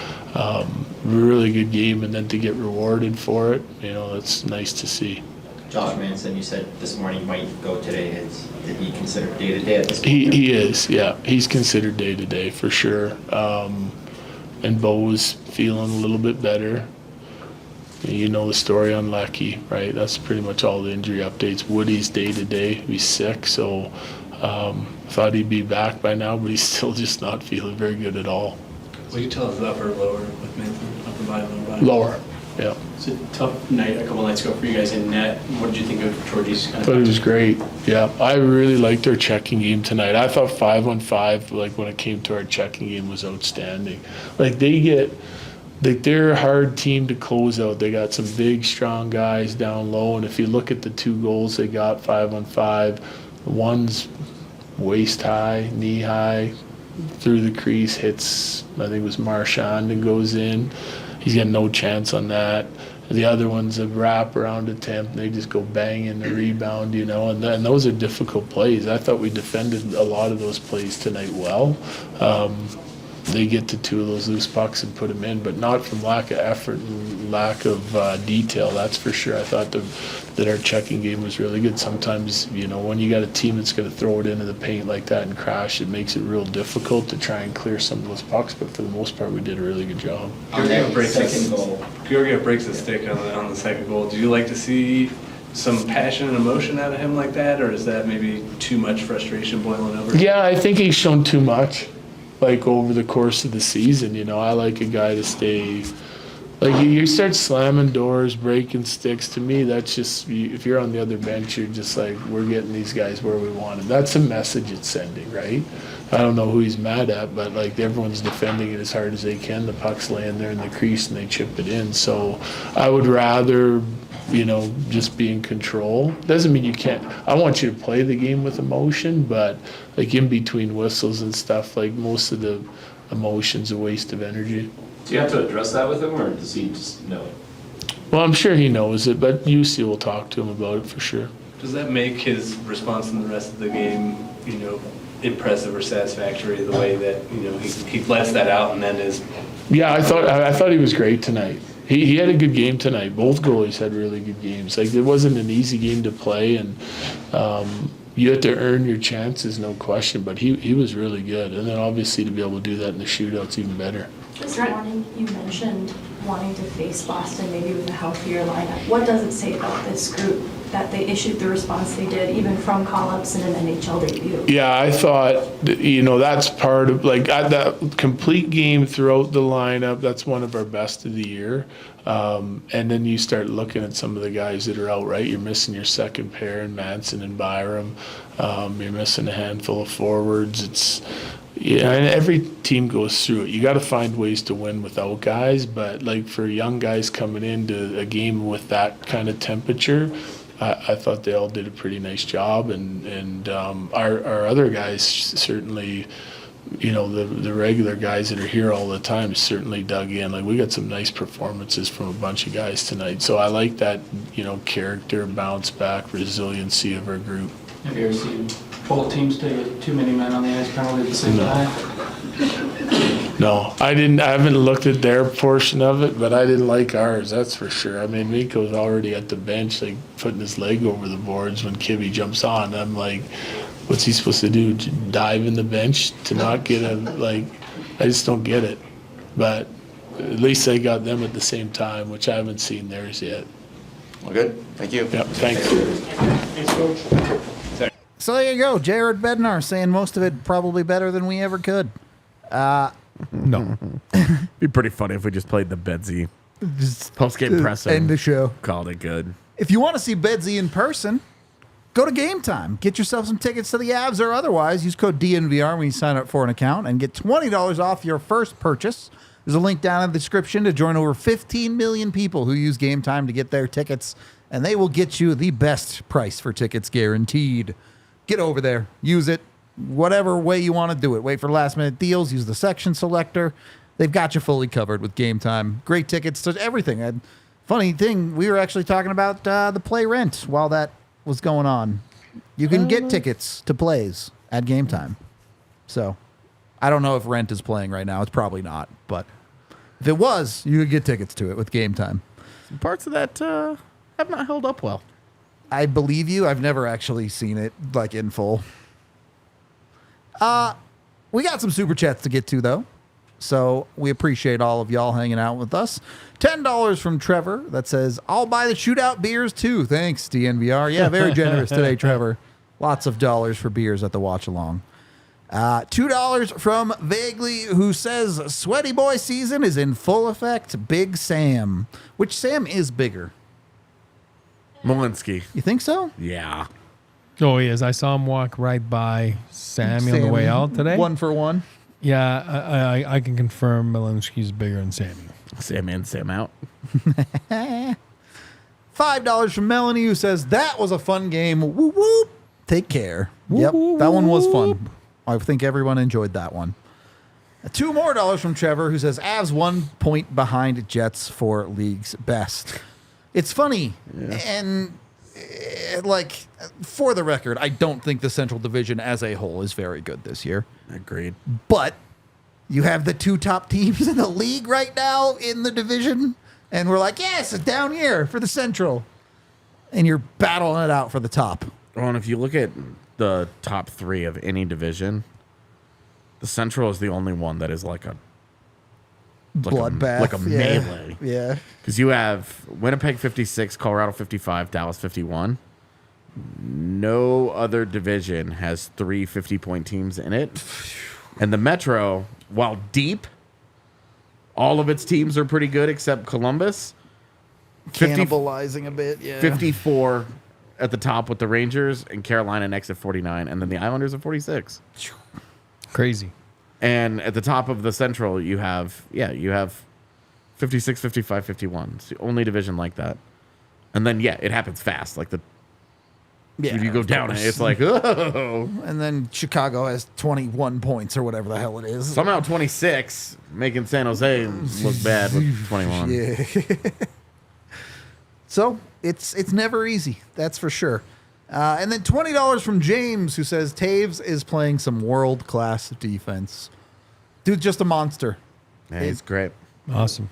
really good game, and then to get rewarded for it, that's nice to see. Josh Manson, you said this morning might go today. Is he considered day-to-day at this point? He is, yeah. He's considered day-to-day for sure. And Bo's feeling a little bit better. The story on Lecky, right? That's pretty much all the injury updates. Woody's day-to-day. He's sick, so thought he'd be back by now, but he's still just not feeling very good at all. Will you tell us upper or lower with Nathan? Upper body, lower body? Lower, yeah. It's a tough night a couple nights ago for you guys in net. What did you think of Georgie's kind of? I thought it was great. Yeah, I really liked our checking game tonight. I thought 5-on-5, like when it came to our checking game, was outstanding. Like they're a hard team to close out. They got some big, strong guys down low, and if you look at the 2 goals they got 5-on-5, one's waist high, knee high, through the crease, hits, I think it was Marchand, and goes in. He's got no chance on that. The other one's a wrap-around attempt. They just go bang in the rebound, and those are difficult plays. I thought we defended a lot of those plays tonight well. They get to 2 of those loose pucks and put them in, but not from lack of effort and lack of detail, that's for sure. I thought that our checking game was really good. Sometimes, when you got a team that's going to throw it into the paint like that and crash, it makes it real difficult to try and clear some of those pucks, but for the most part, we did a really good job. Georgiev breaks second goal. Georgiev breaks the stick on the second goal. Do you like to see some passion and emotion out of him like that, or is that maybe too much frustration boiling over? Yeah, I think he's shown too much. Like over the course of the season, I like a guy to stay. Like you start slamming doors, breaking sticks. To me, that's just if you're on the other bench, you're just like, we're getting these guys where we want them. That's a message it's sending, right? I don't know who he's mad at, but like everyone's defending it as hard as they can. The puck's laying there in the crease and they chip it in. So I would rather, just be in control. Doesn't mean you can't. I want you to play the game with emotion, but like in between whistles and stuff, like most of the emotion's a waste of energy. Do you have to address that with him, or does he just know it? Well, I'm sure he knows it, but UC will talk to him about it for sure. Does that make his response in the rest of the game, impressive or satisfactory? The way that he lets that out and then is. Yeah, I thought he was great tonight. He had a good game tonight. Both goalies had really good games. Like, it wasn't an easy game to play, and you had to earn your chances, no question. But he was really good, and then obviously to be able to do that in the shootout's even better. This morning, you mentioned wanting to face Boston maybe with a healthier lineup. What does it say about this group that they issued the response they did, even from call-ups in an NHL debut? Yeah, I thought, that's part of, that complete game throughout the lineup, that's one of our best of the year. And then you start looking at some of the guys that are out, right? You're missing your second pair in Manson and Byram. You're missing a handful of forwards. And every team goes through it. You got to find ways to win without guys, but for young guys coming into a game with that kind of temperature, I thought they all did a pretty nice job, and our other guys certainly, the regular guys that are here all the time certainly dug in. We got some nice performances from a bunch of guys tonight, so I like that, character, bounce back, resiliency of our group. Have you ever seen both teams take too many men on the ice penalty at the same time? No, I didn't. I haven't looked at their portion of it, but I didn't like ours. That's for sure. I mean, Mikko's already at the bench, putting his leg over the boards when Kibby jumps on. I'm like, what's he supposed to do? Dive in the bench to not get I just don't get it. But at least they got them at the same time, which I haven't seen theirs yet. Well, good. Thank you. Yep. Thanks. Thanks, Coach. So there you go. Jared Bednar saying most of it probably better than we ever could. No. Be pretty funny if we just played the Bedsy post-game press End the show. Called it good. If you want to see Bedsy in person, go to Game Time. Get yourself some tickets to the Avs or otherwise. Use code DNVR when you sign up for an account and get $20 off your first purchase. There's a link down in the description to join over 15 million people who use Game Time to get their tickets, and they will get you the best price for tickets guaranteed. Get over there. Use it. Whatever way you want to do it. Wait for last-minute deals. Use the section selector. They've got you fully covered with Game Time. Great tickets to everything. And funny thing, we were actually talking about the play rent while that was going on. You can get tickets to plays at Game Time. So I don't know if Rent is playing right now. It's probably not. But if it was, you could get tickets to it with Game Time. Some parts of that have not held up well. I believe you. I've never actually seen it in full. We got some super chats to get to, though. So we appreciate all of y'all hanging out with us. $10 from Trevor that says, I'll buy the shootout beers too. Thanks, DNVR. Yeah, very generous today, Trevor. Lots of dollars for beers at the watch along. $2 from Vaguely, who says, Sweaty Boy season is in full effect. Big Sam. Which Sam is bigger? Malinkski. You think so? Yeah. Oh, he is. I saw him walk right by Sammy on the way out today. 1 for 1. Yeah, I can confirm Malinski's bigger than Sammy. Sam in, Sam out. $5 from Melanie, who says, that was a fun game. Whoop, whoop. Take care. Yep, that one was fun. I think everyone enjoyed that one. $2 more from Trevor, who says, Avs 1 point behind Jets for league's best. It's funny, and for the record, I don't think the Central Division as a whole is very good this year. Agreed. But you have the 2 top teams in the league right now in the division, and we're like, yes, it's down here for the Central. And you're battling it out for the top. Well, and if you look at the top 3 of any division, the Central is the only one that is like a bloodbath. Like a melee. Yeah. Because you have Winnipeg 56, Colorado 55, Dallas 51. No other division has 3 50-point teams in it. And the Metro, while deep, all of its teams are pretty good except Columbus. Cannibalizing a bit, yeah. 54 at the top with the Rangers, and Carolina next at 49, and then the Islanders at 46. Crazy. And at the top of the Central, you have 56, 55, 51. It's the only division like that. And then, it happens fast. If you go down, it's like, oh. And then Chicago has 21 points or whatever the hell it is. Somehow 26, making San Jose look bad with 21. Yeah. So it's never easy. That's for sure. And then $20 from James, who says Taves is playing some world-class defense. Dude's just a monster. Yeah, he's great. Awesome.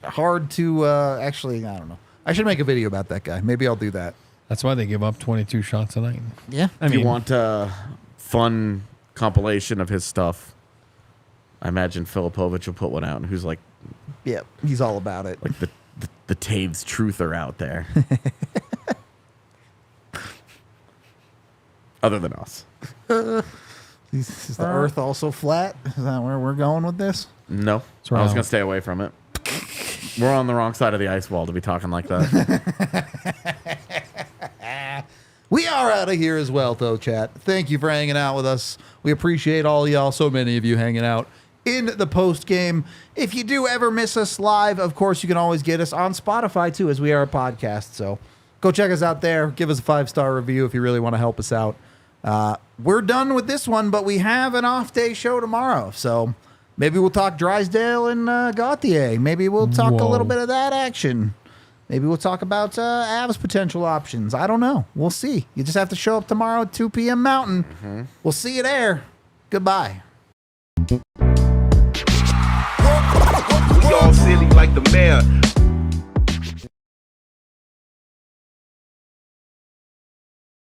Hard to actually, I don't know. I should make a video about that guy. Maybe I'll do that. That's why they give up 22 shots a night. Yeah. I If mean, you want a fun compilation of his stuff, I imagine Filipovich will put one out, and who's like, Yeah, he's all about it. like the Taves truther out there. Other than us. Is the Earth also flat? Is that where we're going with this? No. right. I was going to stay away from it. We're on the wrong side of the ice wall to be talking like that. We are out of here as well, though, chat. Thank you for hanging out with us. We appreciate all y'all, so many of you hanging out in the post game. If you do ever miss us live, of course, you can always get us on Spotify, too, as we are a podcast. So go check us out there. Give us a 5-star review if you really want to help us out. We're done with this one, but we have an off-day show tomorrow. So maybe we'll talk Drysdale and Gauthier. Maybe we'll talk a little bit of that action. Maybe we'll talk about Avs potential options. I don't know. We'll see. You just have to show up tomorrow at 2 p.m. Mountain. Mm-hmm. We'll see you there. Goodbye. We all silly like the mayor.